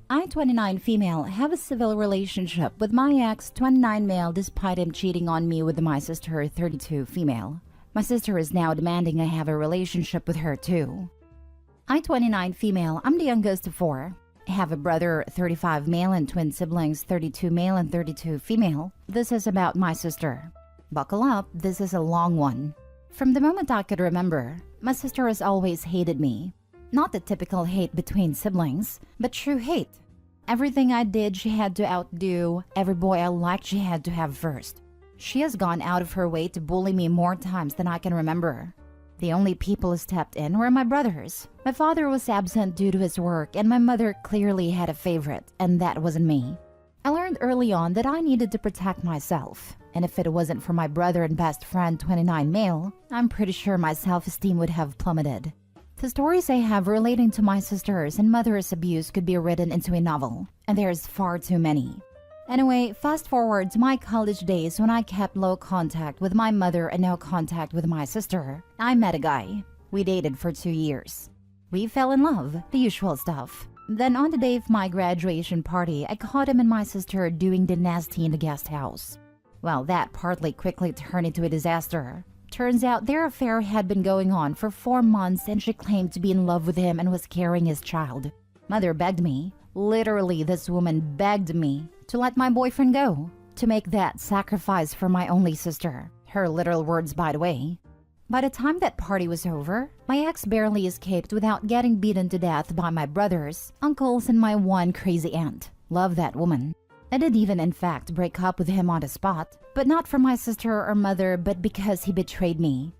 I, 29 female, have a civil relationship with my ex, 29 male, despite him cheating on me with my sister, 32 female. My sister is now demanding I have a relationship with her too. I, 29 female, I'm the youngest of four. I have a brother, 35 male, and twin siblings, 32 male and 32 female. This is about my sister. Buckle up, this is a long one. From the moment I could remember, my sister has always hated me. Not the typical hate between siblings, but true hate. Everything I did she had to outdo, every boy I liked she had to have first. She has gone out of her way to bully me more times than I can remember. The only people who stepped in were my brothers. My father was absent due to his work, and my mother clearly had a favorite, and that wasn't me. I learned early on that I needed to protect myself, and if it wasn't for my brother and best friend, 29 male, I'm pretty sure my self-esteem would have plummeted. The stories I have relating to my sister's and mother's abuse could be written into a novel, and there's far too many. Anyway, fast forward to my college days when I kept low contact with my mother and no contact with my sister. I met a guy. We dated for 2 years. We fell in love, the usual stuff. Then on the day of my graduation party, I caught him and my sister doing the nasty in the guest house. Well, that partly quickly turned into a disaster. Turns out their affair had been going on for 4 months and she claimed to be in love with him and was carrying his child. Mother begged me, literally this woman begged me, to let my boyfriend go, to make that sacrifice for my only sister. Her literal words, by the way. By the time that party was over, my ex barely escaped without getting beaten to death by my brothers, uncles, and my one crazy aunt. Love that woman. I did even in fact break up with him on the spot, but not for my sister or mother, but because he betrayed me.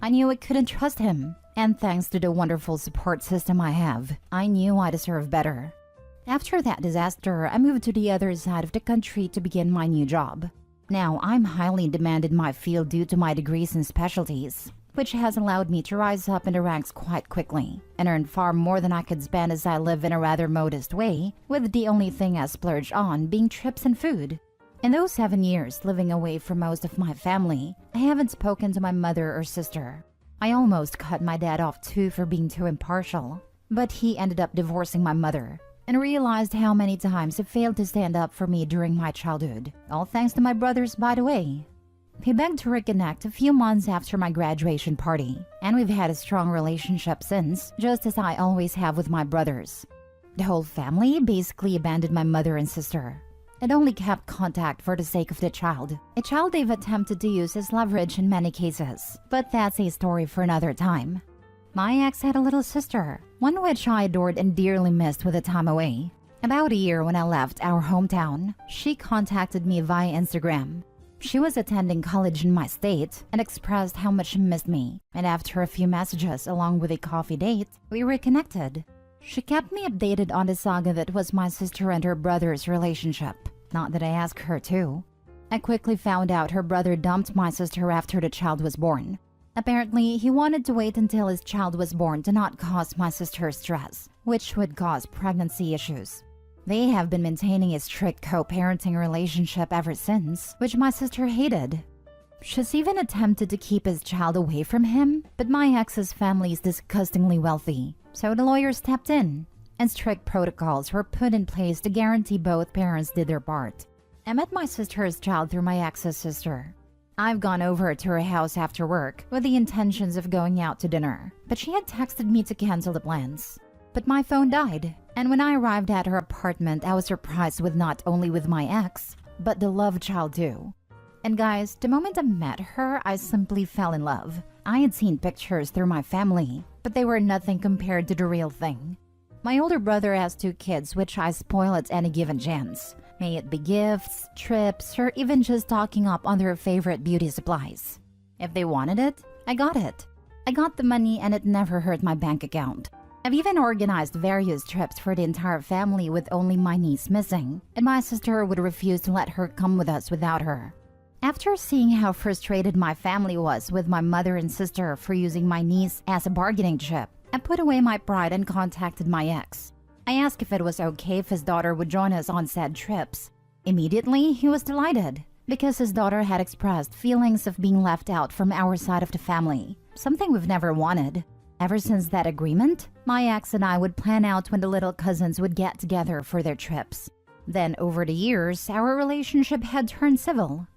I knew I couldn't trust him, and thanks to the wonderful support system I have, I knew I deserved better. After that disaster, I moved to the other side of the country to begin my new job. Now, I'm highly in demand in my field due to my degrees and specialties, which has allowed me to rise up in the ranks quite quickly and earn far more than I could spend as I live in a rather modest way, with the only thing I splurge on being trips and food. In those 7 years living away from most of my family, I haven't spoken to my mother or sister. I almost cut my dad off too for being too impartial, but he ended up divorcing my mother and realized how many times he failed to stand up for me during my childhood. All thanks to my brothers, by the way. He begged to reconnect a few months after my graduation party, and we've had a strong relationship since, just as I always have with my brothers. The whole family basically abandoned my mother and sister, and only kept contact for the sake of the child, a child they've attempted to use as leverage in many cases, but that's a story for another time. My ex had a little sister, one which I adored and dearly missed with the time away. About a year when I left our hometown, she contacted me via Instagram. She was attending college in my state and expressed how much she missed me, and after a few messages along with a coffee date, we reconnected. She kept me updated on the saga that was my sister and her brother's relationship. Not that I asked her to. I quickly found out her brother dumped my sister after the child was born. Apparently, he wanted to wait until his child was born to not cause my sister stress, which would cause pregnancy issues. They have been maintaining a strict co-parenting relationship ever since, which my sister hated. She's even attempted to keep his child away from him, but my ex's family is disgustingly wealthy, so the lawyer stepped in, and strict protocols were put in place to guarantee both parents did their part. I met my sister's child through my ex's sister. I've gone over to her house after work with the intentions of going out to dinner, but she had texted me to cancel the plans. But my phone died, and when I arrived at her apartment, I was surprised with not only with my ex, but the love child too. And guys, the moment I met her, I simply fell in love. I had seen pictures through my family, but they were nothing compared to the real thing. My older brother has 2 kids, which I spoil at any given chance. May it be gifts, trips, or even just stocking up on their favorite beauty supplies. If they wanted it, I got it. I got the money and it never hurt my bank account. I've even organized various trips for the entire family with only my niece missing, and my sister would refuse to let her come with us without her. After seeing how frustrated my family was with my mother and sister for using my niece as a bargaining chip, I put away my pride and contacted my ex. I asked if it was okay if his daughter would join us on said trips. Immediately, he was delighted, because his daughter had expressed feelings of being left out from our side of the family, something we've never wanted. Ever since that agreement, my ex and I would plan out when the little cousins would get together for their trips. Then over the years, our relationship had turned civil.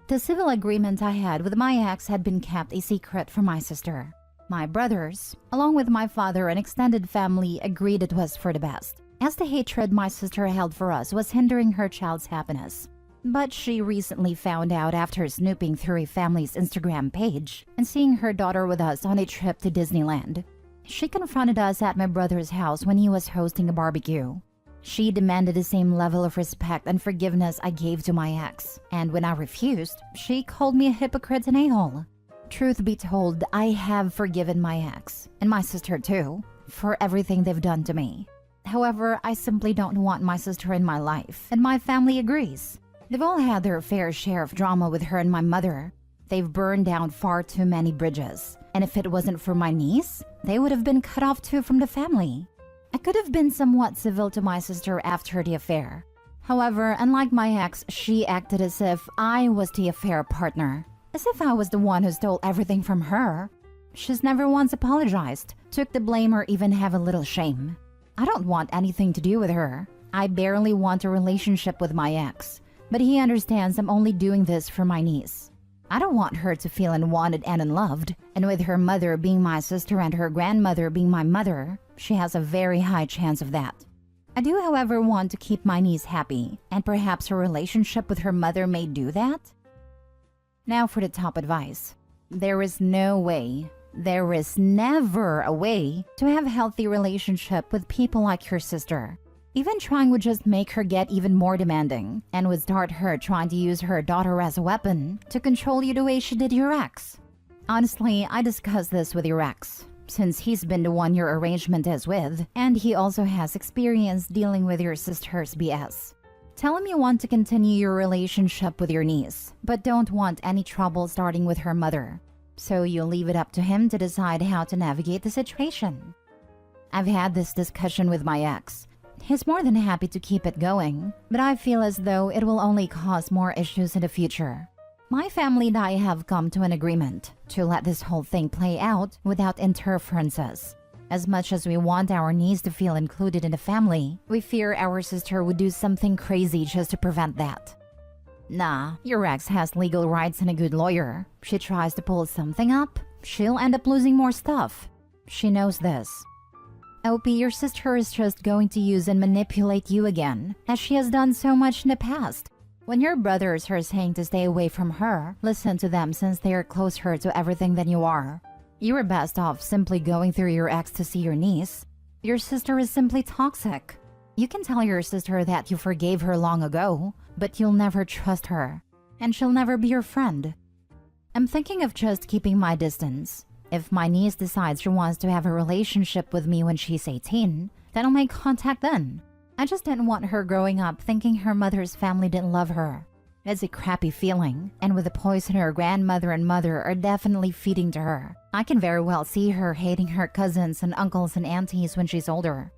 The civil agreement I had with my ex had been kept a secret from my sister. My brothers, along with my father and extended family, agreed it was for the best, as the hatred my sister held for us was hindering her child's happiness. But she recently found out after snooping through a family's Instagram page and seeing her daughter with us on a trip to Disneyland. She confronted us at my brother's house when he was hosting a barbecue. She demanded the same level of respect and forgiveness I gave to my ex, and when I refused, she called me a hypocrite and a-hole. Truth be told, I have forgiven my ex, and my sister too, for everything they've done to me. However, I simply don't want my sister in my life, and my family agrees. They've all had their fair share of drama with her and my mother. They've burned down far too many bridges, and if it wasn't for my niece, they would have been cut off too from the family. I could have been somewhat civil to my sister after the affair. However, unlike my ex, she acted as if I was the affair partner, as if I was the one who stole everything from her. She's never once apologized, took the blame, or even have a little shame. I don't want anything to do with her. I barely want a relationship with my ex, but he understands I'm only doing this for my niece. I don't want her to feel unwanted and unloved, and with her mother being my sister and her grandmother being my mother, she has a very high chance of that. I do, however, want to keep my niece happy, and perhaps her relationship with her mother may do that? Now for the top advice. There is no way, there is never a way to have a healthy relationship with people like your sister. Even trying would just make her get even more demanding, and would start her trying to use her daughter as a weapon to control you the way she did your ex. Honestly, I discussed this with your ex, since he's been the one your arrangement is with, and he also has experience dealing with your sister's BS. Tell him you want to continue your relationship with your niece, but don't want any trouble starting with her mother. So you leave it up to him to decide how to navigate the situation. I've had this discussion with my ex. He's more than happy to keep it going, but I feel as though it will only cause more issues in the future. My family and I have come to an agreement to let this whole thing play out without interferences. As much as we want our niece to feel included in the family, we fear our sister would do something crazy just to prevent that. Nah, your ex has legal rights and a good lawyer. She tries to pull something up, she'll end up losing more stuff. She knows this. OP, your sister is just going to use and manipulate you again, as she has done so much in the past. When your brothers are saying to stay away from her, listen to them since they are closer to everything than you are. You are best off simply going through your ex to see your niece. Your sister is simply toxic. You can tell your sister that you forgave her long ago, but you'll never trust her, and she'll never be your friend. I'm thinking of just keeping my distance. If my niece decides she wants to have a relationship with me when she's 18, then I'll make contact then. I just didn't want her growing up thinking her mother's family didn't love her. It's a crappy feeling, and with the poison her grandmother and mother are definitely feeding to her, I can very well see her hating her cousins and uncles and aunties when she's older.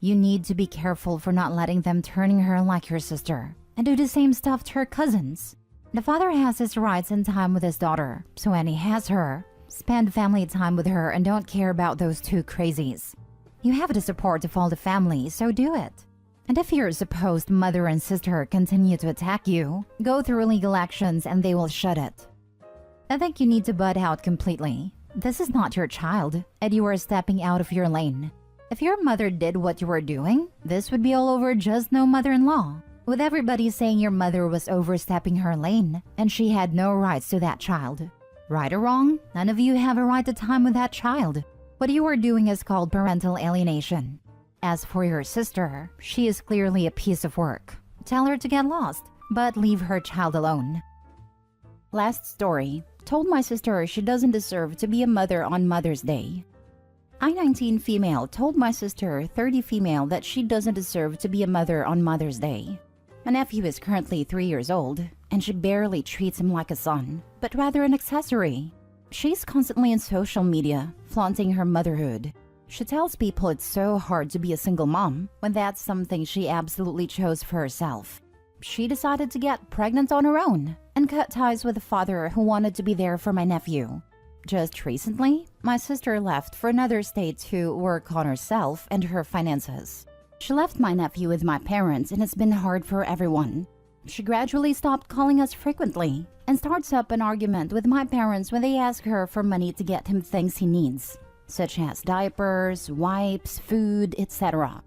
You need to be careful for not letting them turning her like your sister, and do the same stuff to her cousins. The father has his rights and time with his daughter, so when he has her, spend family time with her and don't care about those two crazies. You have the support of all the family, so do it. And if your supposed mother and sister continue to attack you, go through legal actions and they will shut it. I think you need to butt out completely. This is not your child, and you are stepping out of your lane. If your mother did what you were doing, this would be all over Just No Mother-in-Law, with everybody saying your mother was overstepping her lane and she had no rights to that child. Right or wrong, none of you have a right to time with that child. What you are doing is called parental alienation. As for your sister, she is clearly a piece of work. Tell her to get lost, but leave her child alone. Last story. Told my sister she doesn't deserve to be a mother on Mother's Day. I, 19 female, told my sister, 30 female, that she doesn't deserve to be a mother on Mother's Day. My nephew is currently 3 years old, and she barely treats him like a son, but rather an accessory. She's constantly in social media, flaunting her motherhood. She tells people it's so hard to be a single mom, when that's something she absolutely chose for herself. She decided to get pregnant on her own, and cut ties with a father who wanted to be there for my nephew. Just recently, my sister left for another state to work on herself and her finances. She left my nephew with my parents, and it's been hard for everyone. She gradually stopped calling us frequently and starts up an argument with my parents when they ask her for money to get him things he needs, such as diapers, wipes, food, etc.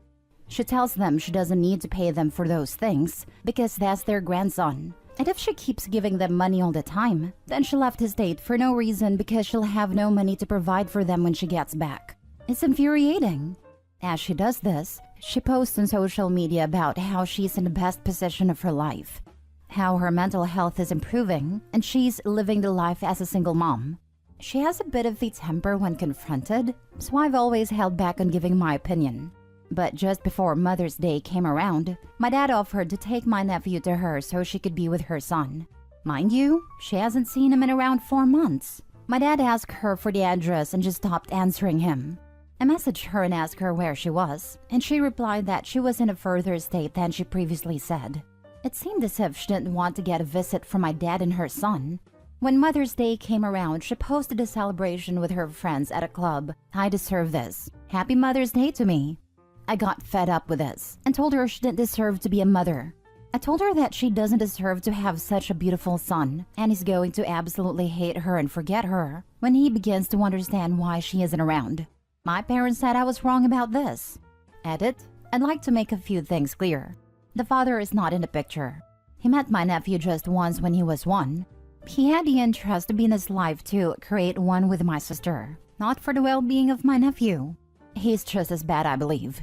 She tells them she doesn't need to pay them for those things because that's their grandson. And if she keeps giving them money all the time, then she left his state for no reason because she'll have no money to provide for them when she gets back. It's infuriating. As she does this, she posts on social media about how she's in the best position of her life, how her mental health is improving, and she's living the life as a single mom. She has a bit of a temper when confronted, so I've always held back on giving my opinion. But just before Mother's Day came around, my dad offered to take my nephew to her so she could be with her son. Mind you, she hasn't seen him in around 4 months. My dad asked her for the address and just stopped answering him. I messaged her and asked her where she was, and she replied that she was in a further state than she previously said. It seemed as if she didn't want to get a visit from my dad and her son. When Mother's Day came around, she posted a celebration with her friends at a club. I deserve this. Happy Mother's Day to me. I got fed up with this and told her she didn't deserve to be a mother. I told her that she doesn't deserve to have such a beautiful son, and he's going to absolutely hate her and forget her when he begins to understand why she isn't around. My parents said I was wrong about this. Edit: I'd like to make a few things clear. The father is not in the picture. He met my nephew just once when he was 1. He had the interest to be in his life to create one with my sister, not for the well-being of my nephew. He's just as bad, I believe.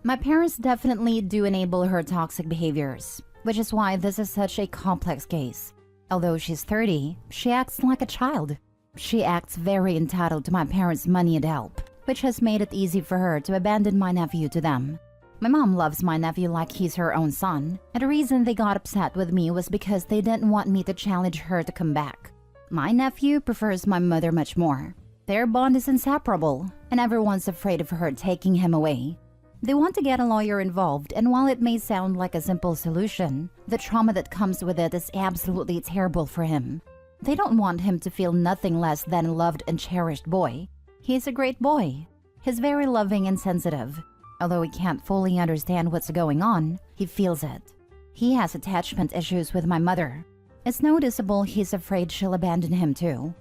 My parents definitely do enable her toxic behaviors, which is why this is such a complex case. Although she's 30, she acts like a child. She acts very entitled to my parents' money and help, which has made it easy for her to abandon my nephew to them. My mom loves my nephew like he's her own son, and the reason they got upset with me was because they didn't want me to challenge her to come back. My nephew prefers my mother much more. Their bond is inseparable, and everyone's afraid of her taking him away. They want to get a lawyer involved, and while it may sound like a simple solution, the trauma that comes with it is absolutely terrible for him. They don't want him to feel nothing less than a loved and cherished boy. He's a great boy. He's very loving and sensitive. Although he can't fully understand what's going on, he feels it. He has attachment issues with my mother. It's noticeable he's afraid she'll abandon him too.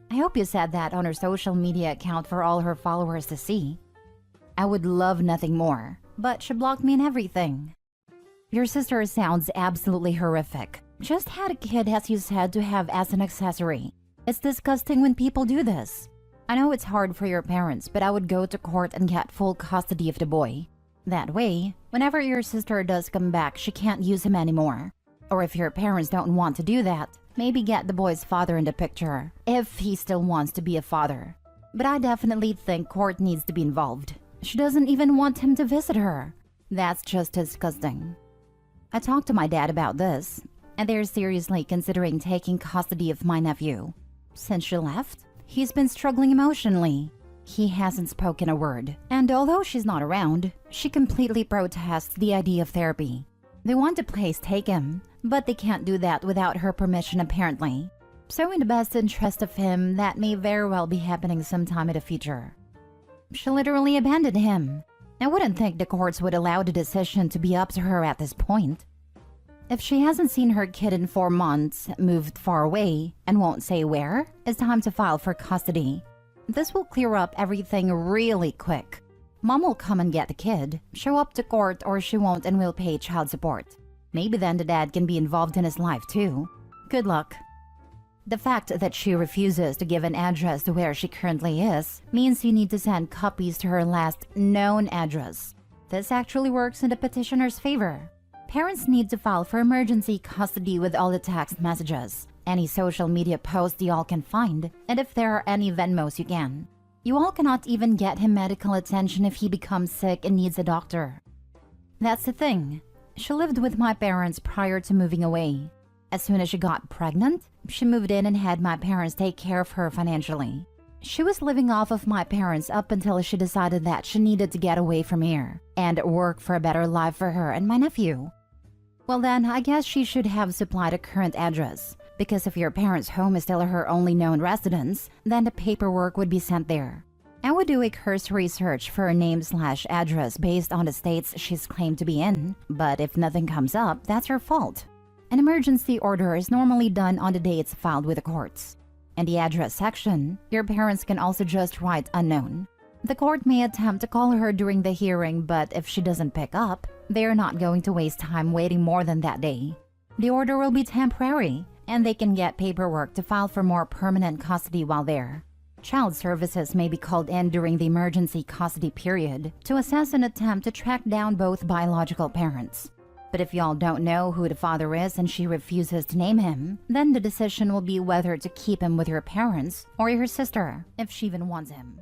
I hope you said that on her social media account for all her followers to see. I would love nothing more, but she blocked me and everything. Your sister sounds absolutely horrific. Just had a kid, as you said, to have as an accessory. It's disgusting when people do this. I know it's hard for your parents, but I would go to court and get full custody of the boy. That way, whenever your sister does come back, she can't use him anymore. Or if your parents don't want to do that, maybe get the boy's father in the picture, if he still wants to be a father. But I definitely think court needs to be involved. She doesn't even want him to visit her. That's just disgusting. I talked to my dad about this, and they're seriously considering taking custody of my nephew. Since she left, he's been struggling emotionally. He hasn't spoken a word, and although she's not around, she completely protests the idea of therapy. They want the place taken, but they can't do that without her permission apparently. So in the best interest of him, that may very well be happening sometime in the future. She literally abandoned him. I wouldn't think the courts would allow the decision to be up to her at this point. If she hasn't seen her kid in 4 months, moved far away, and won't say where, it's time to file for custody. This will clear up everything really quick. Mom will come and get the kid, show up to court, or she won't and will pay child support. Maybe then the dad can be involved in his life too. Good luck. The fact that she refuses to give an address to where she currently is means you need to send copies to her last known address. This actually works in the petitioner's favor. Parents need to file for emergency custody with all the text messages, any social media posts you all can find, and if there are any Venmos you can. You all cannot even get him medical attention if he becomes sick and needs a doctor. That's the thing. She lived with my parents prior to moving away. As soon as she got pregnant, she moved in and had my parents take care of her financially. She was living off of my parents up until she decided that she needed to get away from here and work for a better life for her and my nephew. Well then, I guess she should have supplied a current address, Because if your parents' home is still her only known residence, then the paperwork would be sent there. I would do a cursory search for a name/address based on the states she's claimed to be in, but if nothing comes up, that's her fault. An emergency order is normally done on the dates filed with the courts. In the address section, your parents can also just write unknown. The court may attempt to call her during the hearing, but if she doesn't pick up, they are not going to waste time waiting more than that day. The order will be temporary, and they can get paperwork to file for more permanent custody while there. Child services may be called in during the emergency custody period to assess an attempt to track down both biological parents. But if y'all don't know who the father is and she refuses to name him, then the decision will be whether to keep him with your parents or your sister, if she even wants him.